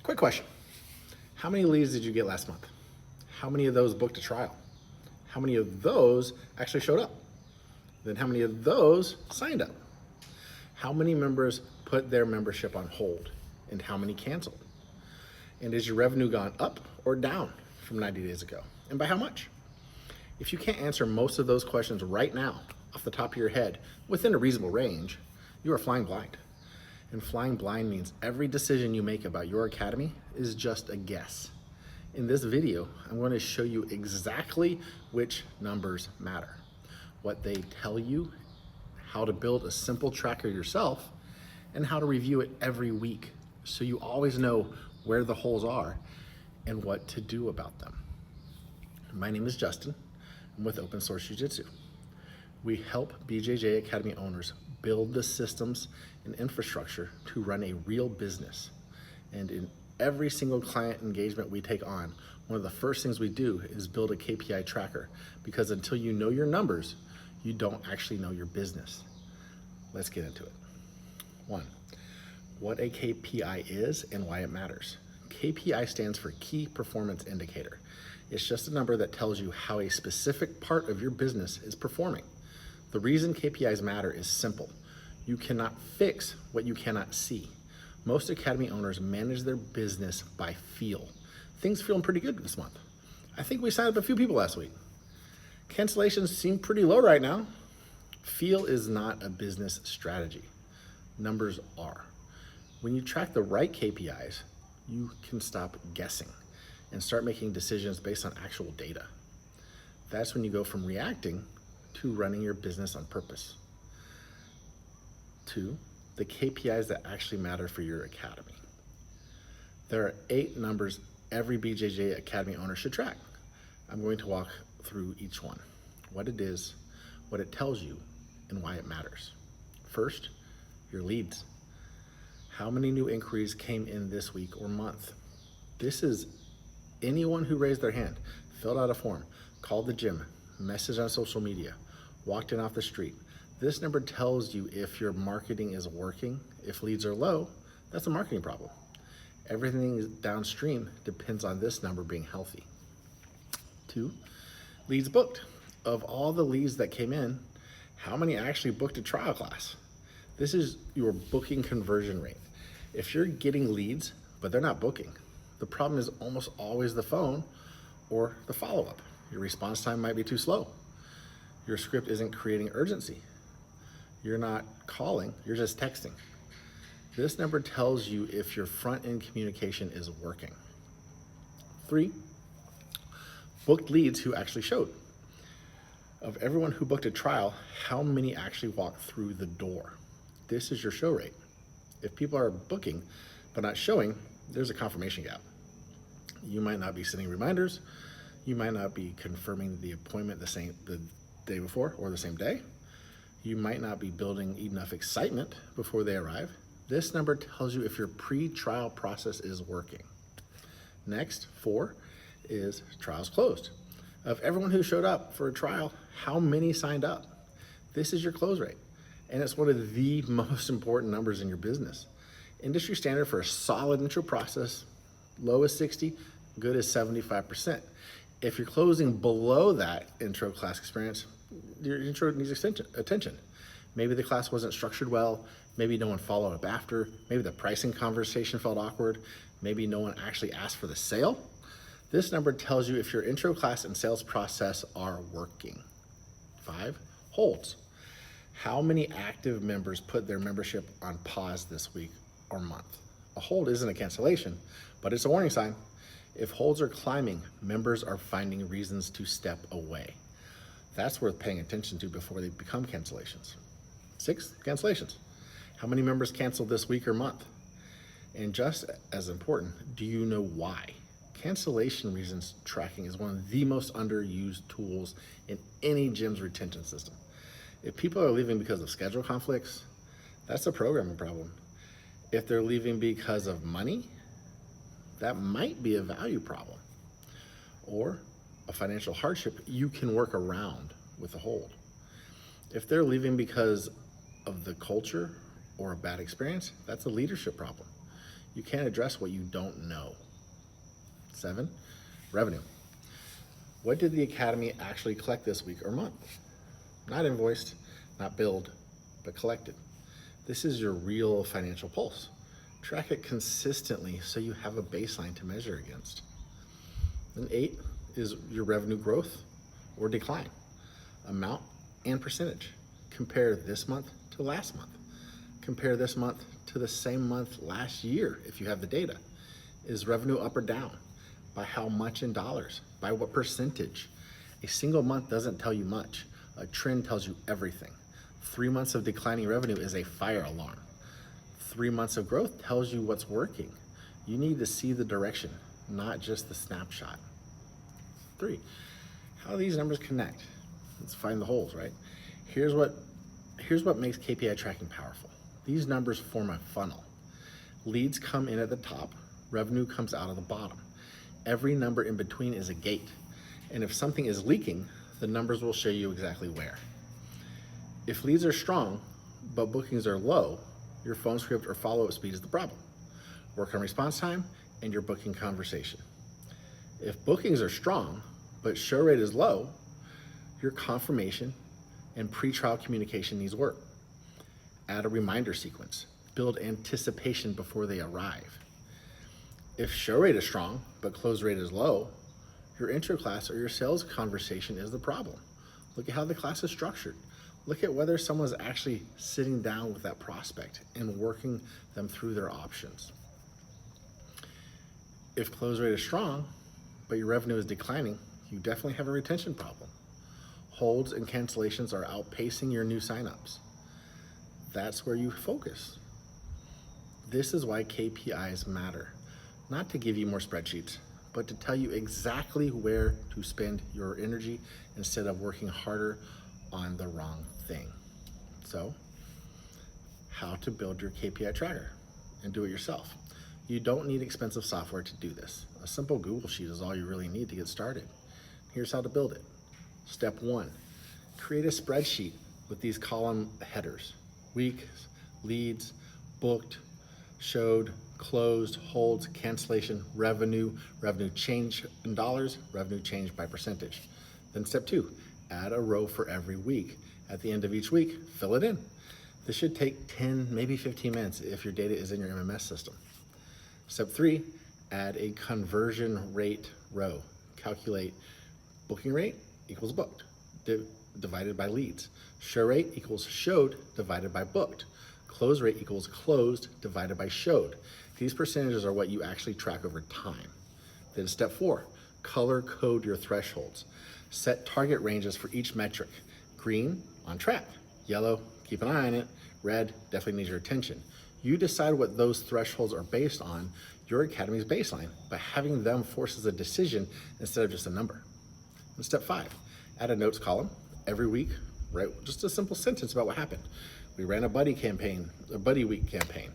Quick question. How many leads did you get last month? How many of those booked a trial? How many of those actually showed up? Then how many of those signed up? How many members put their membership on hold? And how many canceled? And is your revenue gone up or down from 90 days ago? And by how much? If you can't answer most of those questions right now, off the top of your head, within a reasonable range, you are flying blind. And flying blind means every decision you make about your academy is just a guess. In this video, I'm going to show you exactly which numbers matter, what they tell you, how to build a simple tracker yourself, and how to review it every week so you always know where the holes are and what to do about them. My name is Justin. I'm with Open Source Jiu-Jitsu. We help BJJ Academy owners build the systems and infrastructure to run a real business. And in every single client engagement we take on, one of the first things we do is build a KPI tracker, because until you know your numbers, you don't actually know your business. Let's get into it. 1, what a KPI is and why it matters. KPI stands for Key Performance Indicator. It's just a number that tells you how a specific part of your business is performing. The reason KPIs matter is simple. You cannot fix what you cannot see. Most academy owners manage their business by feel. Things feeling pretty good this month. I think we signed up a few people last week. Cancellations seem pretty low right now. Feel is not a business strategy. Numbers are. When you track the right KPIs, you can stop guessing and start making decisions based on actual data. That's when you go from reacting to running your business on purpose. 2, the KPIs that actually matter for your academy. There are 8 numbers every BJJ Academy owner should track. I'm going to walk through each one, what it is, what it tells you, and why it matters. First, your leads. How many new inquiries came in this week or month? This is anyone who raised their hand, filled out a form, called the gym, messaged on social media, walked in off the street. This number tells you if your marketing is working. If leads are low, that's a marketing problem. Everything downstream depends on this number being healthy. 2, leads booked. Of all the leads that came in, how many actually booked a trial class? This is your booking conversion rate. If you're getting leads, but they're not booking, the problem is almost always the phone or the follow-up. Your response time might be too slow. Your script isn't creating urgency. You're not calling, you're just texting. This number tells you if your front-end communication is working. 3, booked leads who actually showed. Of everyone who booked a trial, how many actually walked through the door? This is your show rate. If people are booking but not showing, there's a confirmation gap. You might not be sending reminders. You might not be confirming the appointment the day before or the same day. You might not be building enough excitement before they arrive. This number tells you if your pre-trial process is working. Next, 4 is trials closed. Of everyone who showed up for a trial, how many signed up? This is your close rate, and it's one of the most important numbers in your business. Industry standard for a solid intro process, low is 60, good is 75%. If you're closing below that intro class experience, your intro needs attention. Maybe the class wasn't structured well, maybe no one followed up after, maybe the pricing conversation felt awkward, maybe no one actually asked for the sale. This number tells you if your intro class and sales process are working. 5, holds. How many active members put their membership on pause this week or month? A hold isn't a cancellation, but it's a warning sign. If holds are climbing, members are finding reasons to step away. That's worth paying attention to before they become cancellations. 6, cancellations. How many members canceled this week or month? And just as important, do you know why? Cancellation reasons tracking is one of the most underused tools in any gym's retention system. If people are leaving because of schedule conflicts, that's a programming problem. If they're leaving because of money, that might be a value problem. Or a financial hardship you can work around with a hold. If they're leaving because of the culture or a bad experience, that's a leadership problem. You can't address what you don't know. 7, revenue. What did the Academy actually collect this week or month? Not invoiced, not billed, but collected. This is your real financial pulse. Track it consistently so you have a baseline to measure against. And 8 is your revenue growth or decline, amount and percentage. Compare this month to last month. Compare this month to the same month last year if you have the data. Is revenue up or down? By how much in dollars? By what percentage? A single month doesn't tell you much. A trend tells you everything. 3 months of declining revenue is a fire alarm. 3 months of growth tells you what's working. You need to see the direction, not just the snapshot. 3, how do these numbers connect? Let's find the holes, right? Here's what makes KPI tracking powerful. These numbers form a funnel. Leads come in at the top, revenue comes out of the bottom. Every number in between is a gate. And if something is leaking, the numbers will show you exactly where. If leads are strong, but bookings are low, your phone script or follow-up speed is the problem. Work on response time and your booking conversation. If bookings are strong, but show rate is low, your confirmation and pre-trial communication needs work. Add a reminder sequence. Build anticipation before they arrive. If show rate is strong, but close rate is low, your intro class or your sales conversation is the problem. Look at how the class is structured. Look at whether someone's actually sitting down with that prospect and working them through their options. If close rate is strong, but your revenue is declining, you definitely have a retention problem. Holds and cancellations are outpacing your new signups. That's where you focus. This is why KPIs matter. Not to give you more spreadsheets, but to tell you exactly where to spend your energy instead of working harder on the wrong thing. So, how to build your KPI tracker and do it yourself. You don't need expensive software to do this. A simple Google Sheet is all you really need to get started. Here's how to build it. Step 1, create a spreadsheet with these column headers: weeks, leads, booked, showed, closed, holds, cancellation, revenue, revenue change in dollars, revenue change by percentage. Then step 2, add a row for every week. At the end of each week, fill it in. This should take 10, maybe 15 minutes if your data is in your MMS system. Step 3, add a conversion rate row. Calculate booking rate equals booked, divided by leads. Show rate equals showed divided by booked. Close rate equals closed divided by showed. These percentages are what you actually track over time. Then step 4, color code your thresholds. Set target ranges for each metric. Green, on track. Yellow, keep an eye on it. Red, definitely needs your attention. You decide what those thresholds are based on your academy's baseline, but having them forces a decision instead of just a number. And step 5, add a notes column every week. Right, just a simple sentence about what happened. We ran a buddy week campaign.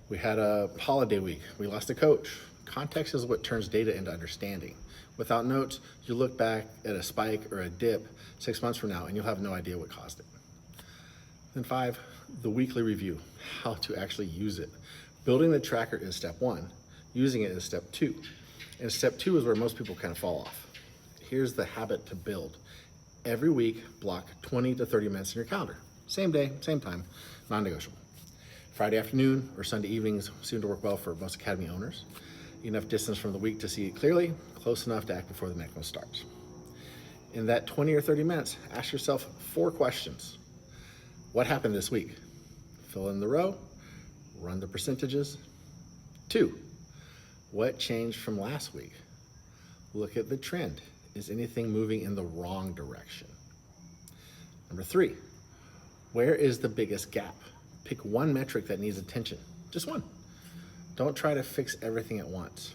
We had a holiday week. We lost a coach. Context is what turns data into understanding. Without notes, you look back at a spike or a dip 6 months from now and you'll have no idea what caused it. Then 5, the weekly review, how to actually use it. Building the tracker is step 1. Using it is step 2. And step 2 is where most people kind of fall off. Here's the habit to build. Every week, block 20 to 30 minutes in your calendar. Same day, same time, non-negotiable. Friday afternoon or Sunday evenings seem to work well for most academy owners. Enough distance from the week to see it clearly, close enough to act before the next one starts. In that 20 or 30 minutes, ask yourself 4 questions. What happened this week? Fill in the row, run the percentages. 2, what changed from last week? Look at the trend. Is anything moving in the wrong direction? Number 3, where is the biggest gap? Pick one metric that needs attention, just one. Don't try to fix everything at once.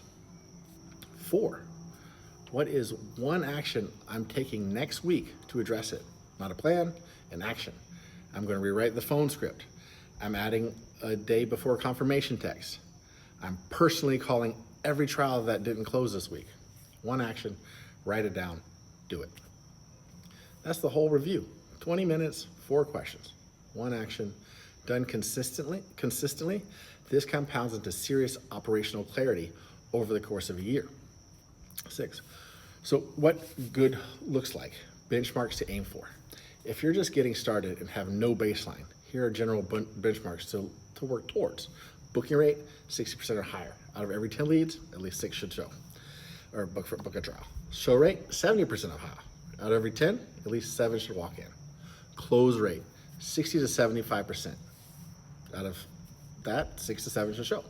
4, what is one action I'm taking next week to address it? Not a plan, an action. I'm going to rewrite the phone script. I'm adding a day before confirmation text. I'm personally calling every trial that didn't close this week. One action, write it down, do it. That's the whole review. 20 minutes, 4 questions, one action, done consistently. This compounds into serious operational clarity over the course of a year. 6. So what good looks like, benchmarks to aim for. If you're just getting started and have no baseline, here are general benchmarks to work towards. Booking rate, 60% or higher. Out of every 10 leads, at least 6 should show, or book a trial. Show rate, 70% or higher. Out of every 10, at least 7 should walk in. Close rate, 60 to 75%. Out of that, 6 to 7 should show.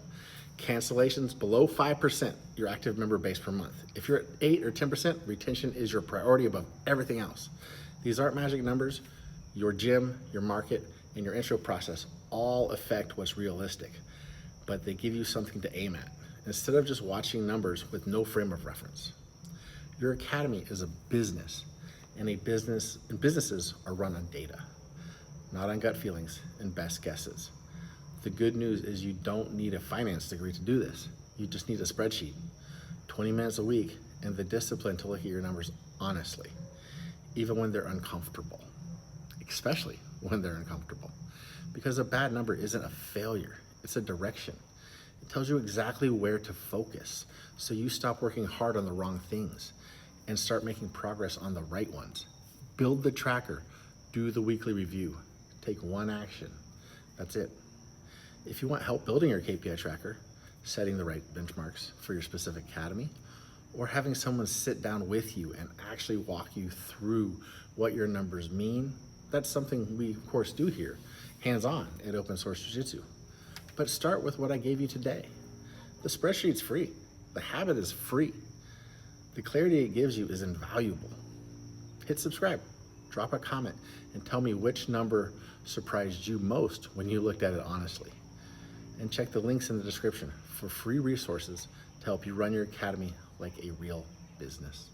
Cancellations below 5%, your active member base per month. If you're at 8 or 10%, retention is your priority above everything else. These aren't magic numbers. Your gym, your market, and your intro process all affect what's realistic, but they give you something to aim at instead of just watching numbers with no frame of reference. Your academy is a business, and businesses are run on data, not on gut feelings and best guesses. The good news is you don't need a finance degree to do this. You just need a spreadsheet, 20 minutes a week, and the discipline to look at your numbers honestly, even when they're uncomfortable, especially when they're uncomfortable. Because a bad number isn't a failure, it's a direction. It tells you exactly where to focus, so you stop working hard on the wrong things and start making progress on the right ones. Build the tracker, do the weekly review, take one action. That's it. If you want help building your KPI tracker, setting the right benchmarks for your specific academy, or having someone sit down with you and actually walk you through what your numbers mean, that's something we of course do here, hands-on at Open Source Jiu-Jitsu. But start with what I gave you today. The spreadsheet's free. The habit is free. The clarity it gives you is invaluable. Hit subscribe, drop a comment, and tell me which number surprised you most when you looked at it honestly. And check the links in the description for free resources to help you run your academy like a real business.